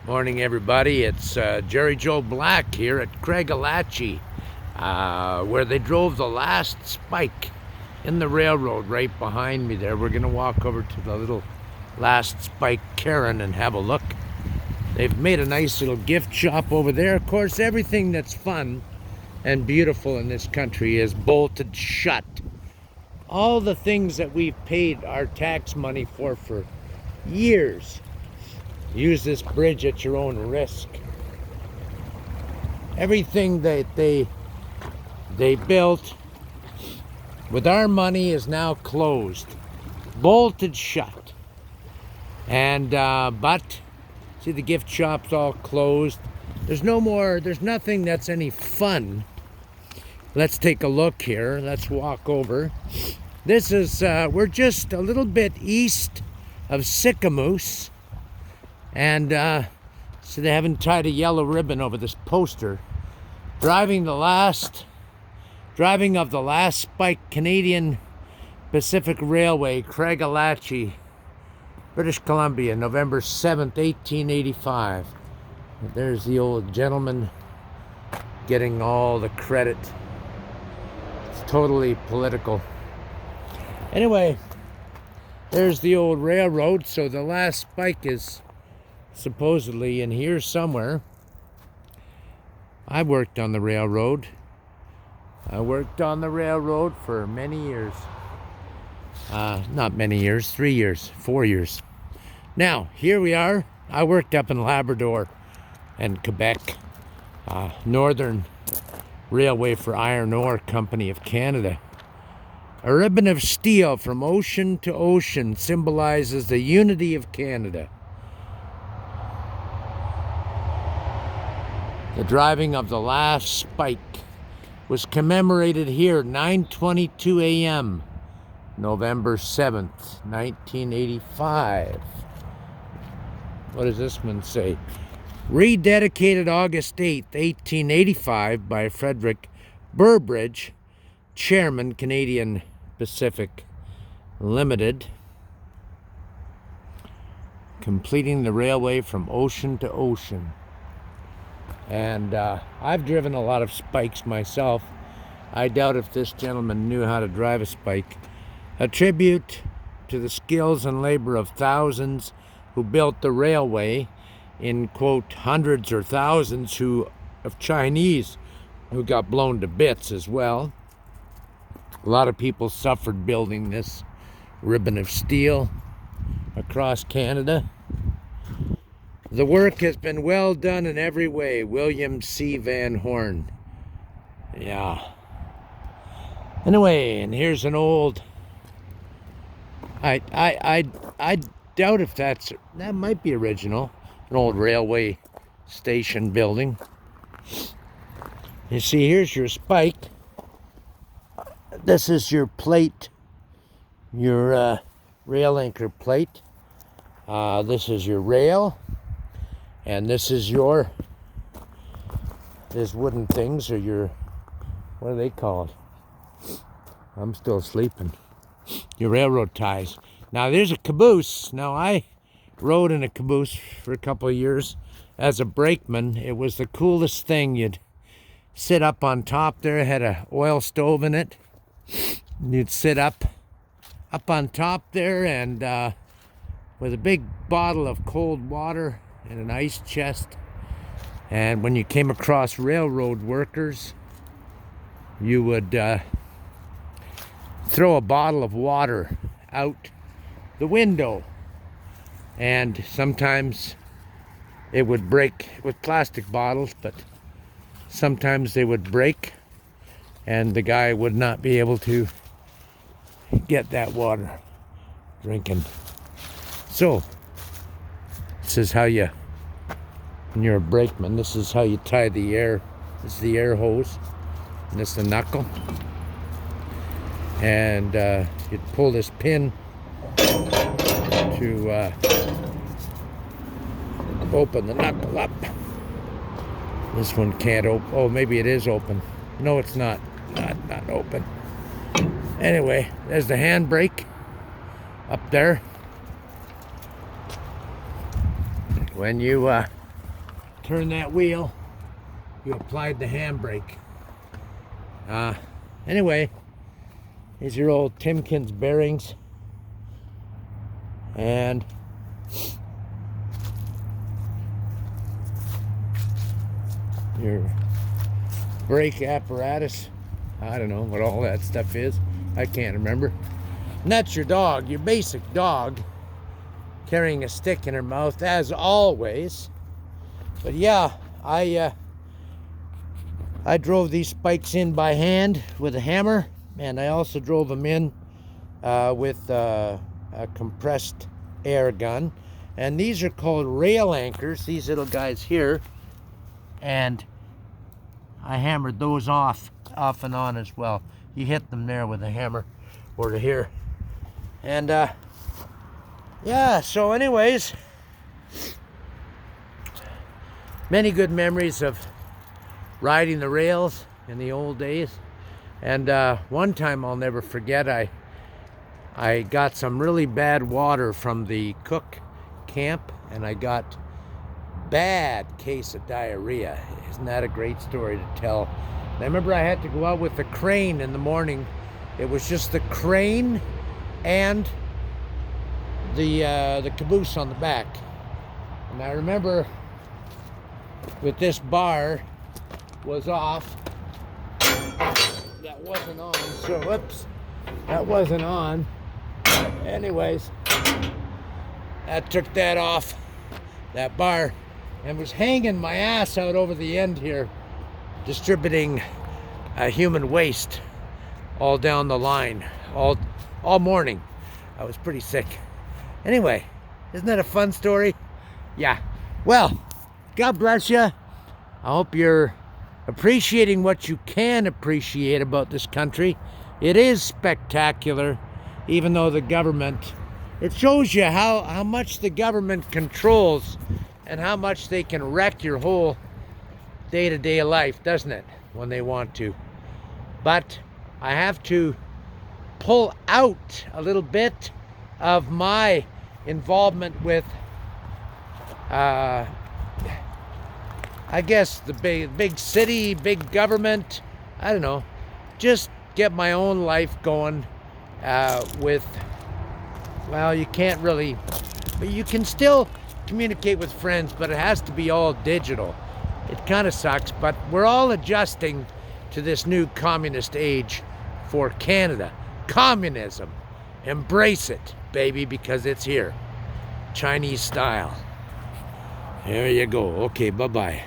Morning, everybody. It's Jerry Joe Black here at Craigellachie, where they drove the last spike in the railroad right behind me there. We're going to walk over to the little last spike cairn and have a look. They've made a nice little gift shop over there. Of course, everything that's fun and beautiful in this country is bolted shut. All the things that we've paid our tax money for years. Use this bridge at your own risk. Everything that they built with our money is now closed, bolted shut. And but see, the gift shop's all closed. There's nothing that's any fun. Let's take a look here. Let's walk over. This is we're just a little bit east of Sicamous. And so they haven't tied a yellow ribbon over this poster. Driving of the last spike, Canadian Pacific Railway, Craigellachie, British Columbia, November 7th, 1885. There's the old gentleman getting all the credit. It's totally political. Anyway, there's the old railroad. So the last spike is supposedly in here somewhere. I worked on the railroad. I worked on the railroad for many years. Not many years, 3 years, 4 years. Now, here we are. I worked up in Labrador and Quebec. Northern Railway for Iron Ore Company of Canada. A ribbon of steel from ocean to ocean symbolizes the unity of Canada. The driving of the last spike was commemorated here 9:22 a.m. November 7th, 1985. What does this one say? Rededicated August 8th, 1885 by Frederick Burbridge, Chairman, Canadian Pacific Limited. Completing the railway from ocean to ocean. And I've driven a lot of spikes myself. I doubt if this gentleman knew how to drive a spike. A tribute to the skills and labor of thousands who built the railway, in quote, hundreds or thousands of Chinese who got blown to bits as well. A lot of people suffered building this ribbon of steel across Canada. The work has been well done in every way. William C. Van Horn. Yeah. Anyway, and here's an old. I doubt if that might be original. An old railway station building. You see, here's your spike. This is your plate. Your rail anchor plate. This is your rail. And this is these wooden things, or your, what are they called? I'm still sleeping. Your railroad ties. Now there's a caboose. Now I rode in a caboose for a couple of years as a brakeman. It was the coolest thing. You'd sit up on top there. It had an oil stove in it. You'd sit up on top there, and with a big bottle of cold water in an ice chest. And when you came across railroad workers, you would throw a bottle of water out the window, and sometimes it would break with plastic bottles, but sometimes they would break and the guy would not be able to get that water drinking. So this is how you, when you're a brakeman, this is how you tie the air. This is the air hose, and this is the knuckle. And you'd pull this pin to open the knuckle up. This one can't open. Oh, maybe it is open. No, it's not. Not open. Anyway, there's the handbrake up there. When you turn that wheel, you applied the handbrake. Anyway, here's your old Timken's bearings. And your brake apparatus. I don't know what all that stuff is. I can't remember. And that's your dog, your basic dog, carrying a stick in her mouth as always. But yeah, I drove these spikes in by hand with a hammer, and I also drove them in with a compressed air gun. And these are called rail anchors, these little guys here. And I hammered those off and on as well. You hit them there with a hammer or to here. And yeah, so anyways, many good memories of riding the rails in the old days. And one time I'll never forget, I got some really bad water from the cook camp, and I got bad case of diarrhea. Isn't that a great story to tell? And I remember I had to go out with the crane in the morning. It was just the crane and the caboose on the back. And I remember with this bar was off, that wasn't on, so whoops, that wasn't on. Anyways, I took that off, that bar, and was hanging my ass out over the end here, distributing human waste all down the line, all morning. I was pretty sick. Anyway, isn't that a fun story? Yeah. Well, God bless you. I hope you're appreciating what you can appreciate about this country. It is spectacular, even though the government, it shows you how much the government controls and how much they can wreck your whole day-to-day life, doesn't it, when they want to. But I have to pull out a little bit of my involvement with I guess the big city, big government. I don't know, just get my own life going with, well, you can't really, but you can still communicate with friends, but it has to be all digital. It kind of sucks, but we're all adjusting to this new communist age for Canada. Communism. Embrace it, baby, because it's here. Chinese style. There you go. Okay, bye-bye.